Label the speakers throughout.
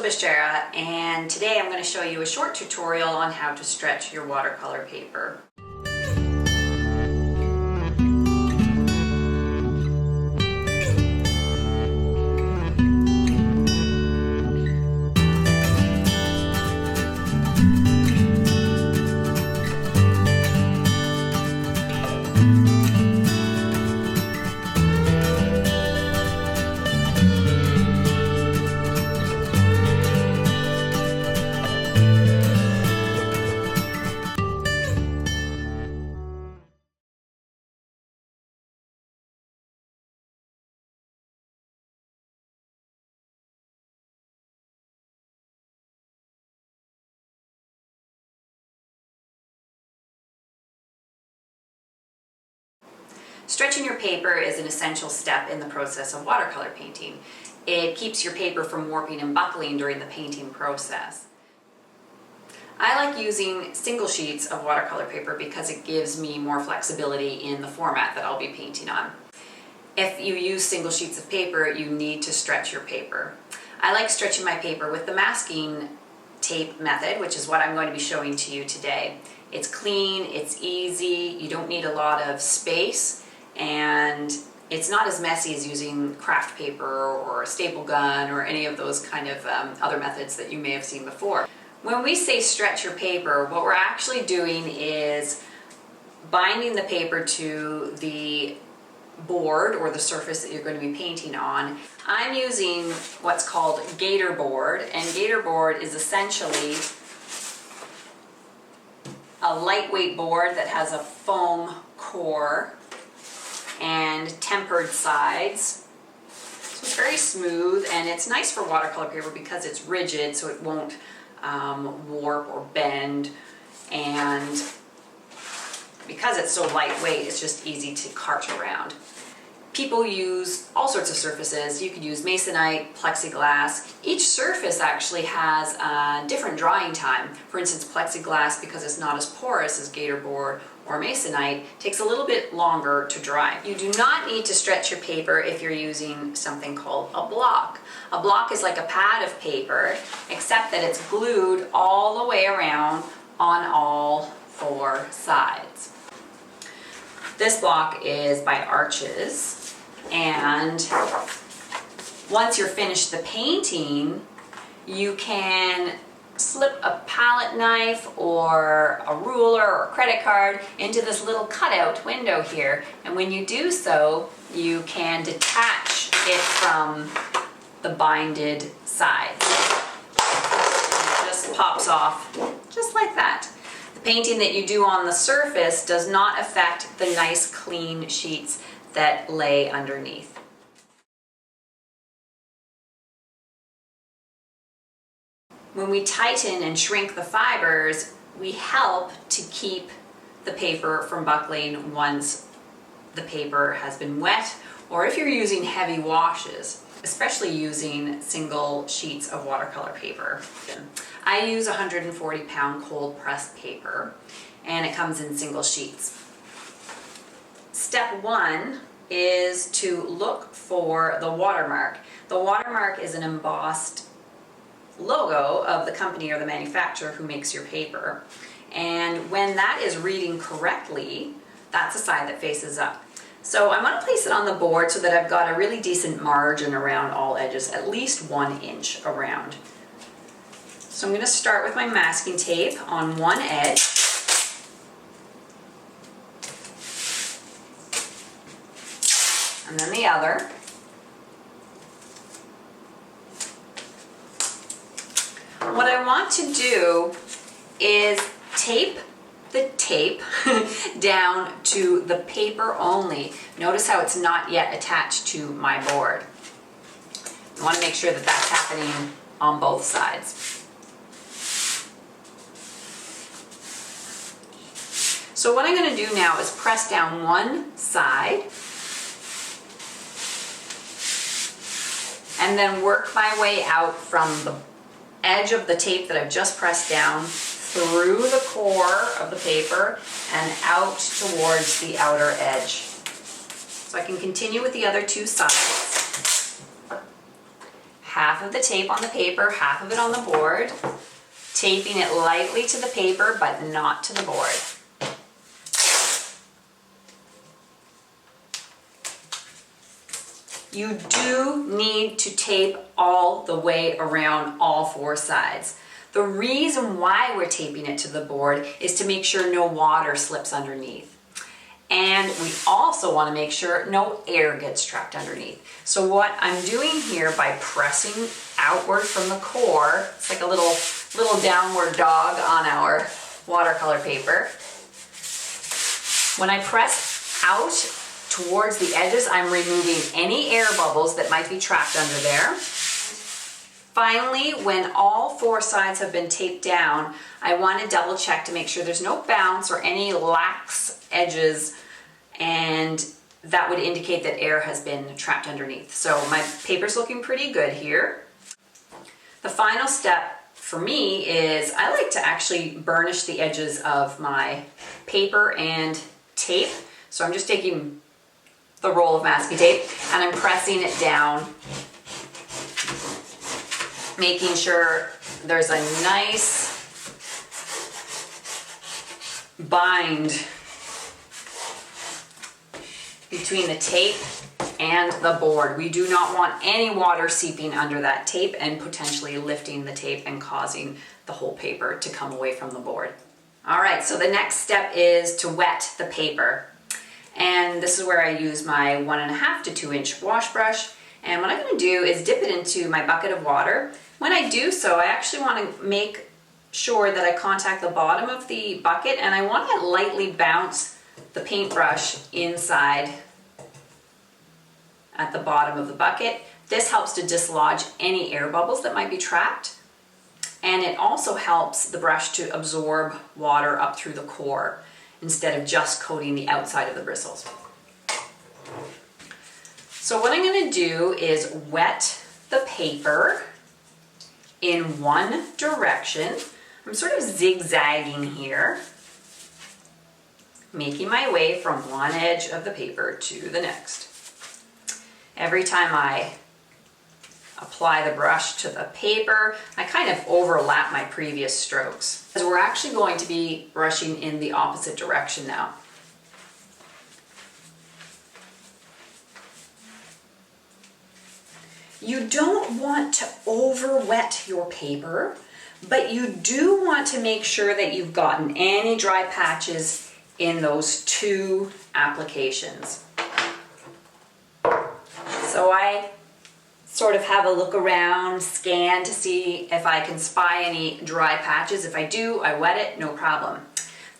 Speaker 1: Beshara, and today I'm going to show you a short tutorial on how to stretch your watercolor paper. Stretching your paper is an essential step in the process of watercolor painting. It keeps your paper from warping and buckling during the painting process. I like using single sheets of watercolor paper because it gives me more flexibility in the format that I'll be painting on. If you use single sheets of paper, you need to stretch your paper. I like stretching my paper with the masking tape method, which is what I'm going to be showing to you today. It's clean, it's easy, you don't need a lot of space, and it's not as messy as using craft paper or a staple gun or any of those kind of other methods that you may have seen before. When we say stretch your paper, what we're actually doing is binding the paper to the board or the surface that you're going to be painting on. I'm using what's called Gator board, and Gator board is essentially a lightweight board that has a foam core and tempered sides. So it's very smooth, and it's nice for watercolor paper because it's rigid, so it won't warp or bend, and because it's so lightweight, it's just easy to cart around. People use all sorts of surfaces. You could use masonite, plexiglass. Each surface actually has a different drying time. For instance, plexiglass, because it's not as porous as Gator board or masonite, takes a little bit longer to dry. You do not need to stretch your paper if you're using something called a block. A block is like a pad of paper, except that it's glued all the way around on all four sides. This block is by Arches, and once you're finished the painting, you can slip a palette knife or a ruler or a credit card into this little cutout window here, and when you do so, you can detach it from the binded sides. And it just pops off just like that. The painting that you do on the surface does not affect the nice clean sheets that lay underneath. When we tighten and shrink the fibers, we help to keep the paper from buckling once the paper has been wet, or if you're using heavy washes, especially using single sheets of watercolor paper. I use 140-pound cold pressed paper, and it comes in single sheets. Step one is to look for the watermark. The watermark is an embossed logo of the company or the manufacturer who makes your paper. And when that is reading correctly, that's the side that faces up. So I'm going to place it on the board so that I've got a really decent margin around all edges, at least 1 inch around. So I'm going to start with my masking tape on one edge. And then the other. What I want to do is tape the tape down to the paper only. Notice how it's not yet attached to my board. I want to make sure that that's happening on both sides. So what I'm going to do now is press down one side and then work my way out from the edge of the tape that I've just pressed down through the core of the paper and out towards the outer edge. So I can continue with the other two sides. half of the tape on the paper, half of it on the board, taping it lightly to the paper but not to the board. You do need to tape all the way around all four sides. The reason why we're taping it to the board is to make sure no water slips underneath. And we also want to make sure no air gets trapped underneath. So what I'm doing here by pressing outward from the core, it's like a little downward dog on our watercolor paper. When I press out towards the edges, I'm removing any air bubbles that might be trapped under there. Finally, when all four sides have been taped down, I want to double check to make sure there's no bounce or any lax edges, and that would indicate that air has been trapped underneath. So my paper's looking pretty good here. The final step for me is I like to actually burnish the edges of my paper and tape. So I'm just taking the roll of masking tape and I'm pressing it down, making sure there's a nice bind between the tape and the board. We do not want any water seeping under that tape and potentially lifting the tape and causing the whole paper to come away from the board. All right, so the next step is to wet the paper. And this is where I use my 1.5 to 2 inch wash brush. And what I'm gonna do is dip it into my bucket of water. When I do so, I actually wanna make sure that I contact the bottom of the bucket, and I wanna lightly bounce the paintbrush inside at the bottom of the bucket. This helps to dislodge any air bubbles that might be trapped. And it also helps the brush to absorb water up through the core instead of just coating the outside of the bristles. So what I'm going to do is wet the paper in one direction. I'm sort of zigzagging here, making my way from one edge of the paper to the next. Every time I apply the brush to the paper, I kind of overlap my previous strokes, because we're actually going to be brushing in the opposite direction now. You don't want to over wet your paper, but you do want to make sure that you've gotten any dry patches in those two applications. So I sort of have a look around, scan to see if I can spy any dry patches. If I do, I wet it, no problem.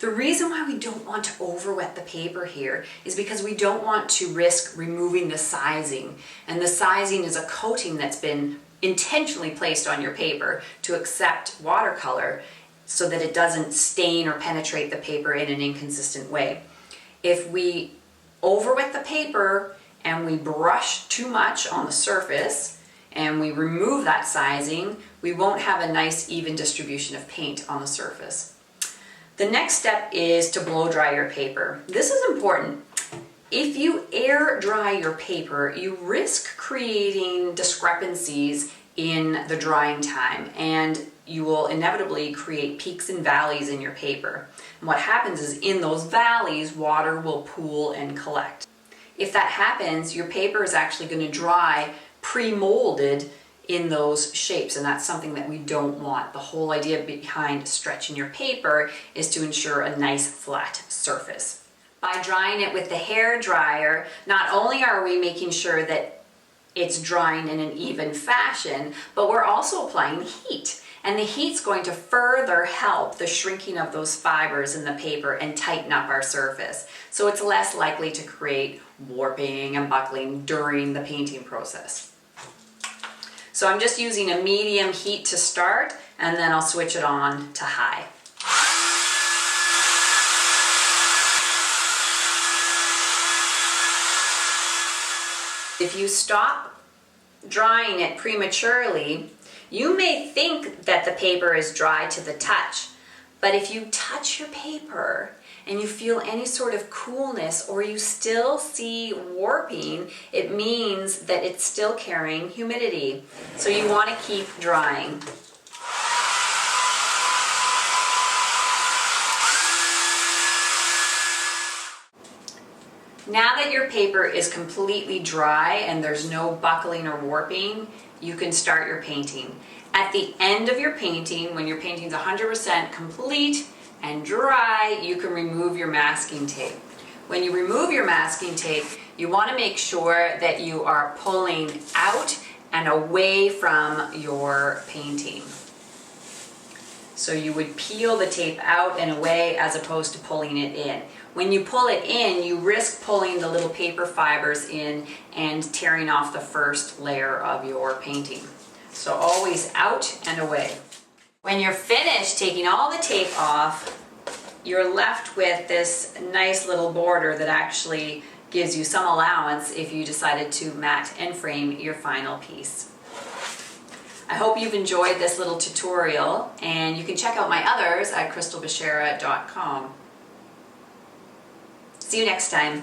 Speaker 1: The reason why we don't want to over wet the paper here is because we don't want to risk removing the sizing. And the sizing is a coating that's been intentionally placed on your paper to accept watercolor so that it doesn't stain or penetrate the paper in an inconsistent way. If we over wet the paper and we brush too much on the surface and we remove that sizing, we won't have a nice even distribution of paint on the surface. The next step is to blow dry your paper. This is important. If you air dry your paper, you risk creating discrepancies in the drying time, and you will inevitably create peaks and valleys in your paper. And what happens is in those valleys, water will pool and collect. If that happens, your paper is actually going to dry pre-molded in those shapes, and that's something that we don't want. The whole idea behind stretching your paper is to ensure a nice flat surface. By drying it with the hair dryer, not only are we making sure that it's drying in an even fashion, but we're also applying heat. And the heat's going to further help the shrinking of those fibers in the paper and tighten up our surface. So it's less likely to create warping and buckling during the painting process. So I'm just using a medium heat to start, and then I'll switch it on to high. If you stop drying it prematurely, you may think that the paper is dry to the touch, but if you touch your paper and you feel any sort of coolness or you still see warping, it means that it's still carrying humidity. So you want to keep drying. Now that your paper is completely dry and there's no buckling or warping, you can start your painting. At the end of your painting, when your painting's 100% complete and dry, you can remove your masking tape. When you remove your masking tape, you want to make sure that you are pulling out and away from your painting. So you would peel the tape out and away as opposed to pulling it in. When you pull it in, you risk pulling the little paper fibers in and tearing off the first layer of your painting. So always out and away. When you're finished taking all the tape off, you're left with this nice little border that actually gives you some allowance if you decided to mat and frame your final piece. I hope you've enjoyed this little tutorial, and you can check out my others at crystalbeshara.com. See you next time.